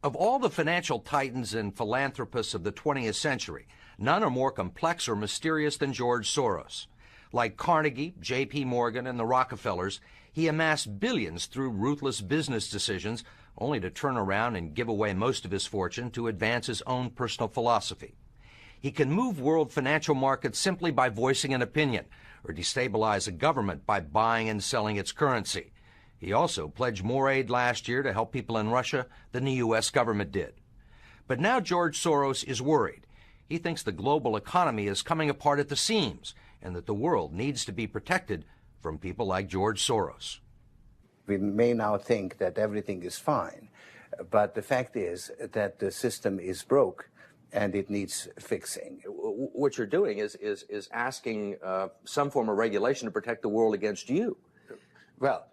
Of all the financial titans and philanthropists of the 20th century, none are more complex or mysterious than George Soros. Like Carnegie, J.P. Morgan, and the Rockefellers, he amassed billions through ruthless business decisions, only to turn around and give away most of his fortune to advance his own personal philosophy. He can move world financial markets simply by voicing an opinion, or destabilize a government by buying and selling its currency. He also pledged more aid last year to help people in Russia than the U.S. government did. But now George Soros is worried. He thinks the global economy is coming apart at the seams and that the world needs to be protected from people like George Soros. We may now think that everything is fine, but the fact is that the system is broke and it needs fixing. What you're doing is asking some form of regulation to protect the world against you. Well,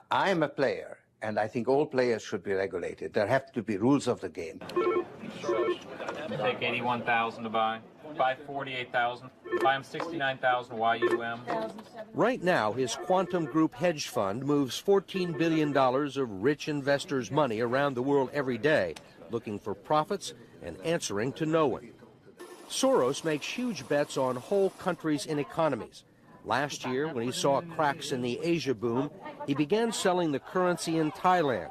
I am a player, and I think all players should be regulated. There have to be rules of the game. Take 81,000 to buy 48,000. Buy him 69,000 YUM. Right now, his Quantum Group hedge fund moves $14 billion of rich investors' money around the world every day, looking for profits and answering to no one. Soros makes huge bets on whole countries and economies. Last year, when he saw cracks in the Asia boom, he began selling the currency in Thailand.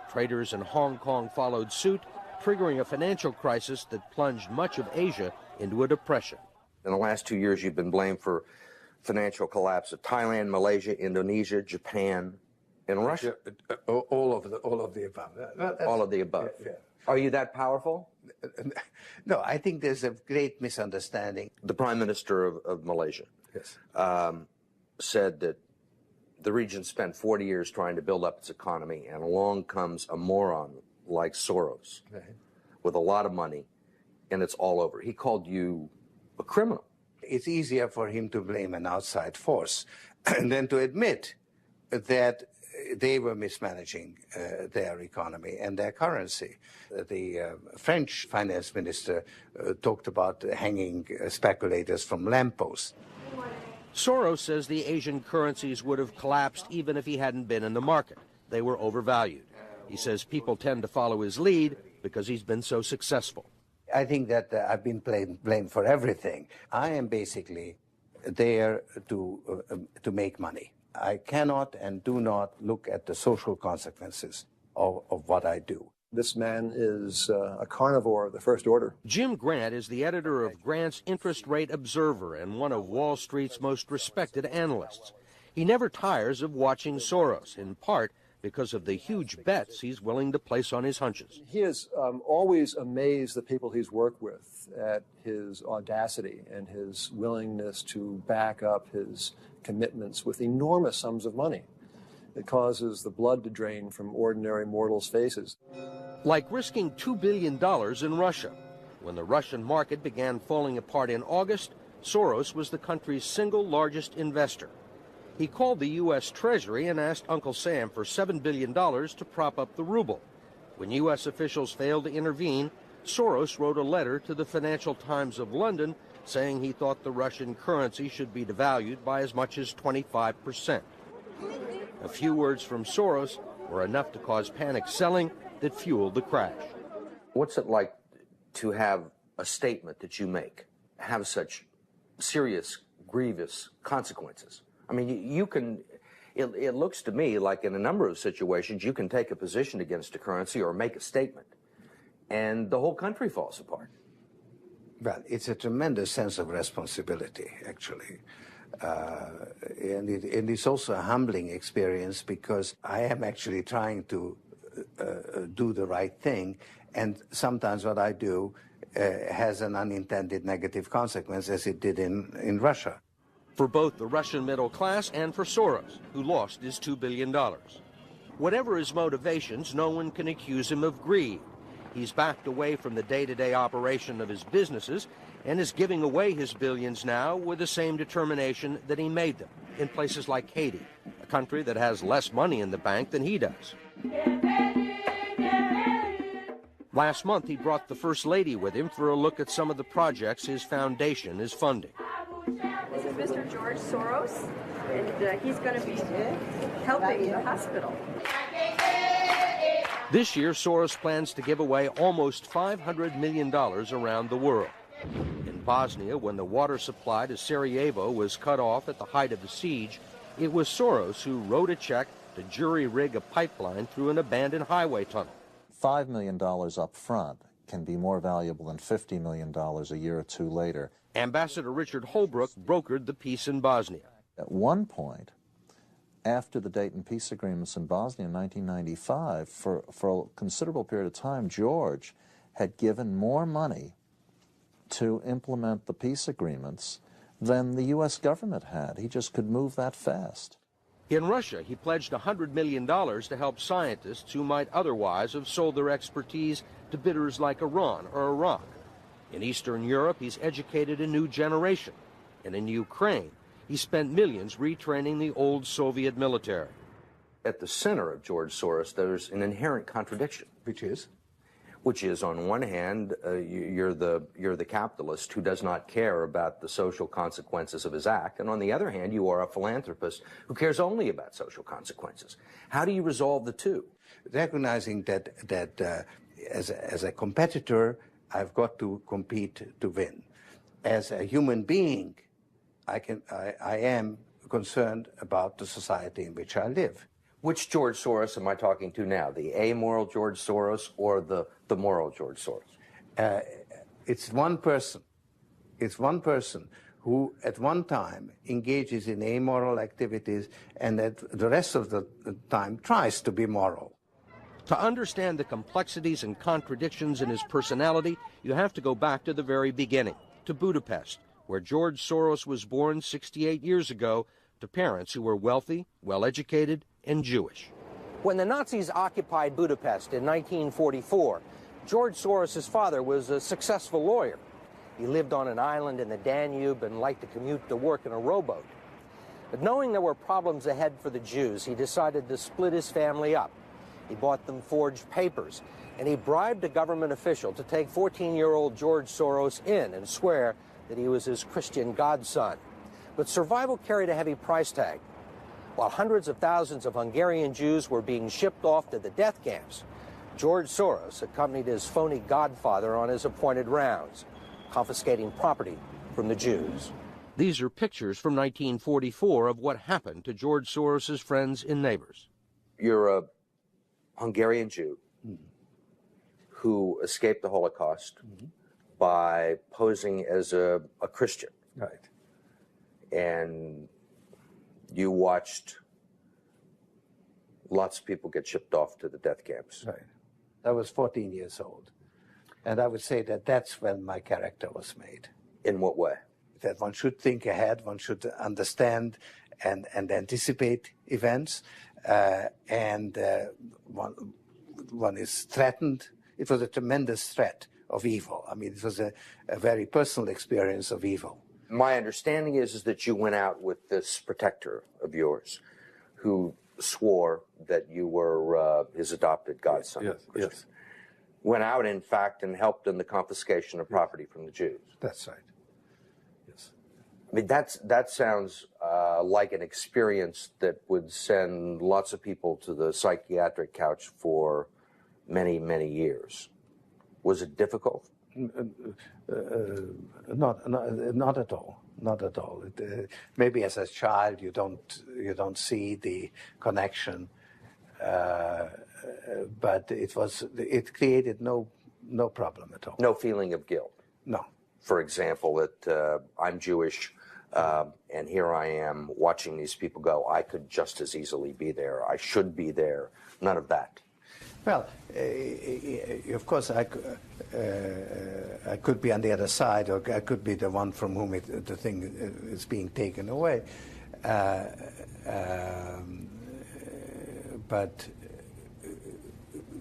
Traders in Hong Kong followed suit, triggering a financial crisis that plunged much of Asia into a depression. In the last 2 years, you've been blamed for financial collapse of Thailand, Malaysia, Indonesia, Japan, and Russia. All of the above. All of the above. Yeah. Are you that powerful? No, I think there's a great misunderstanding. The Prime Minister of Malaysia said that the region spent 40 years trying to build up its economy, and along comes a moron like Soros with a lot of money, and it's all over. He called you a criminal. It's easier for him to blame an outside force than to admit that they were mismanaging their economy and their currency. The French finance minister talked about hanging speculators from lampposts. Soros says the Asian currencies would have collapsed even if he hadn't been in the market. They were overvalued. He says people tend to follow his lead because he's been so successful. I think that I've been blamed for everything. I am basically there to make money. I cannot and do not look at the social consequences of what I do. This man is a carnivore of the first order. Jim Grant is the editor of Grant's Interest Rate Observer and one of Wall Street's most respected analysts. He never tires of watching Soros, in part because of the huge bets he's willing to place on his hunches. He has always amazed the people he's worked with at his audacity and his willingness to back up his commitments with enormous sums of money. It causes the blood to drain from ordinary mortals' faces. Like risking $2 billion in Russia. When the Russian market began falling apart in August, Soros was the country's single largest investor. He called the U.S. Treasury and asked Uncle Sam for $7 billion to prop up the ruble. When U.S. officials failed to intervene, Soros wrote a letter to the Financial Times of London saying he thought the Russian currency should be devalued by as much as 25%. A few words from Soros were enough to cause panic selling that fueled the crash. What's it like to have a statement that you make have such serious, grievous consequences? I mean, you can, it looks to me like in a number of situations, you can take a position against a currency or make a statement, and the whole country falls apart. Well, it's a tremendous sense of responsibility, actually. And it's also a humbling experience because I am actually trying to do the right thing, and sometimes what I do has an unintended negative consequence, as it did in Russia. For both the Russian middle class and for Soros, who lost his $2 billion. Whatever his motivations, no one can accuse him of greed. He's backed away from the day-to-day operation of his businesses and is giving away his billions now with the same determination that he made them in places like Haiti, a country that has less money in the bank than he does. Last month, he brought the First Lady with him for a look at some of the projects his foundation is funding. This is Mr. George Soros, and he's going to be helping the hospital. This year, Soros plans to give away almost $500 million around the world. In Bosnia, when the water supply to Sarajevo was cut off at the height of the siege, it was Soros who wrote a check to jury-rig a pipeline through an abandoned highway tunnel. $5 million up front can be more valuable than $50 million a year or two later. Ambassador Richard Holbrooke brokered the peace in Bosnia. At one point, after the Dayton peace agreements in Bosnia in 1995, for a considerable period of time, George had given more money to implement the peace agreements than the U.S. government had. He just could move that fast. In Russia, he pledged $100 million to help scientists who might otherwise have sold their expertise to bidders like Iran or Iraq. In Eastern Europe, he's educated a new generation. And in Ukraine, he spent millions retraining the old Soviet military. At the center of George Soros, there's an inherent contradiction. Which is, on one hand, you're the capitalist who does not care about the social consequences of his act, and on the other hand, you are a philanthropist who cares only about social consequences. How do you resolve the two? Recognizing that as a competitor, I've got to compete to win. As a human being, I am concerned about the society in which I live. Which George Soros am I talking to now? The amoral George Soros or the moral George Soros? It's one person. It's one person who at one time engages in amoral activities and at the rest of the time tries to be moral. To understand the complexities and contradictions in his personality, you have to go back to the very beginning, to Budapest, where George Soros was born 68 years ago to parents who were wealthy, well-educated, and Jewish. When the Nazis occupied Budapest in 1944, George Soros' father was a successful lawyer. He lived on an island in the Danube and liked to commute to work in a rowboat. But knowing there were problems ahead for the Jews, he decided to split his family up. He bought them forged papers, and he bribed a government official to take 14-year-old George Soros in and swear that he was his Christian godson. But survival carried a heavy price tag. While hundreds of thousands of Hungarian Jews were being shipped off to the death camps, George Soros accompanied his phony godfather on his appointed rounds, confiscating property from the Jews. These are pictures from 1944 of what happened to George Soros's friends and neighbors. You're a Hungarian Jew who escaped the Holocaust by posing as a Christian. Right. And you watched lots of people get shipped off to the death camps. Right. I was 14 years old. And I would say that that's when my character was made. In what way? That one should think ahead, one should understand and anticipate events, and one is threatened. It was a tremendous threat of evil. I mean, it was a very personal experience of evil. My understanding is that you went out with this protector of yours who swore that you were his adopted godson. Yes, yes. Went out, in fact, and helped in the confiscation of property from the Jews. That's right. Yes. I mean, that sounds like an experience that would send lots of people to the psychiatric couch for many, many years. Was it difficult? Not at all. Not at all. Maybe as a child you don't see the connection, but it created no problem at all. No feeling of guilt. No. For example, that I'm Jewish, and here I am watching these people go. I could just as easily be there. I should be there. None of that. Well, of course, I could be on the other side, or I could be the one from whom the thing is being taken away. But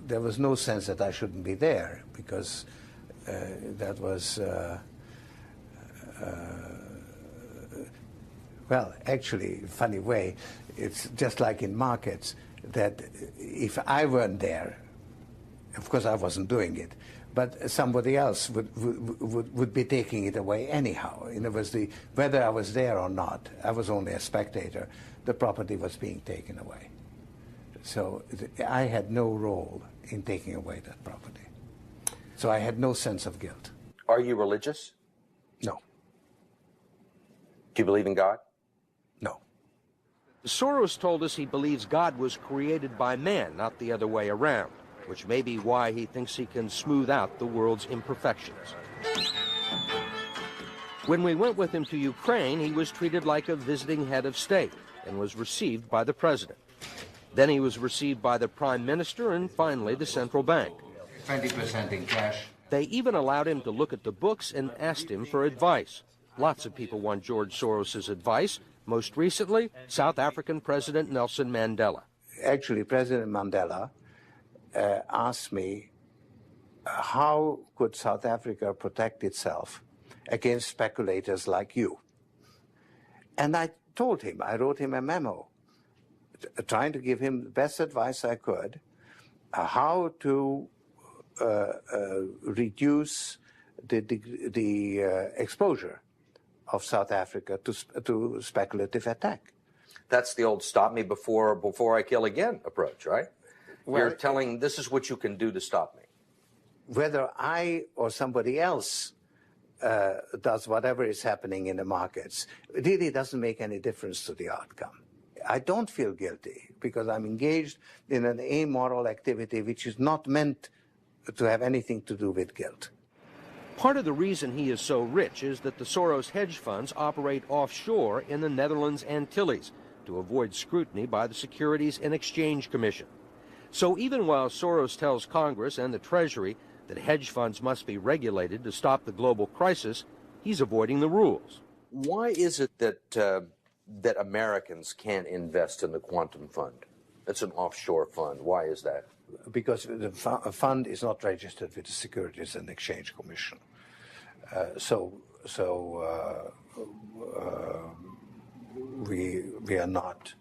there was no sense that I shouldn't be there, because that was, well, actually, funny way, it's just like in markets, that if I weren't there, of course I wasn't doing it, but somebody else would be taking it away anyhow. And it was whether I was there or not, I was only a spectator, the property was being taken away. So I had no role in taking away that property. So I had no sense of guilt. Are you religious? No. Do you believe in God? No. Soros told us he believes God was created by man, not the other way around, which may be why he thinks he can smooth out the world's imperfections. When we went with him to Ukraine, he was treated like a visiting head of state and was received by the president. Then he was received by the prime minister and finally the central bank. 20% in cash. They even allowed him to look at the books and asked him for advice. Lots of people want George Soros' advice. Most recently, South African President Nelson Mandela. Actually, President Mandela asked me, how could South Africa protect itself against speculators like you? And I told him, I wrote him a memo, trying to give him the best advice I could, how to reduce the exposure of South Africa to speculative attack. That's the old stop me before I kill again approach, right? Well, you're telling this is what you can do to stop me. Whether I or somebody else does whatever is happening in the markets, it really doesn't make any difference to the outcome. I don't feel guilty because I'm engaged in an amoral activity which is not meant to have anything to do with guilt. Part of the reason he is so rich is that the Soros hedge funds operate offshore in the Netherlands Antilles to avoid scrutiny by the Securities and Exchange Commission. So even while Soros tells Congress and the Treasury that hedge funds must be regulated to stop the global crisis, he's avoiding the rules. Why is it that Americans can't invest in the quantum fund? It's an offshore fund. Why is that? Because the fund is not registered with the Securities and Exchange Commission. We are not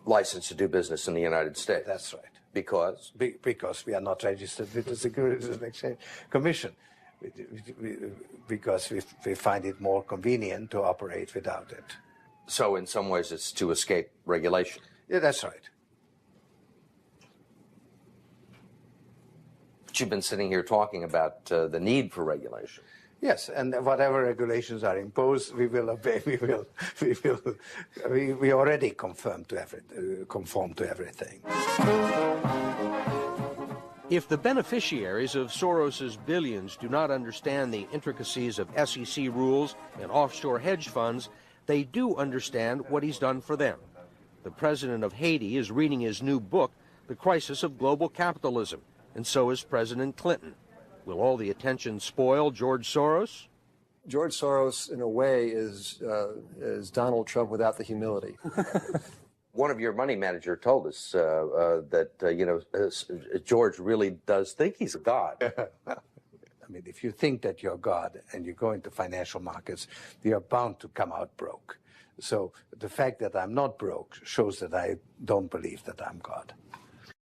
licensed to do business in the United States. That's right. Because? Because we are not registered with the Securities and Exchange Commission. Because we find it more convenient to operate without it. So in some ways it's to escape regulation. Yeah, that's right. But you've been sitting here talking about the need for regulation. Yes, and whatever regulations are imposed, we will obey. We already conform to everything. If the beneficiaries of Soros's billions do not understand the intricacies of SEC rules and offshore hedge funds, they do understand what he's done for them. The president of Haiti is reading his new book, The Crisis of Global Capitalism, and so is President Clinton. Will all the attention spoil George Soros? George Soros, in a way, is Donald Trump without the humility. One of your money manager told us that George really does think he's a god. I mean, if you think that you're God and you go into financial markets, you're bound to come out broke. So the fact that I'm not broke shows that I don't believe that I'm God.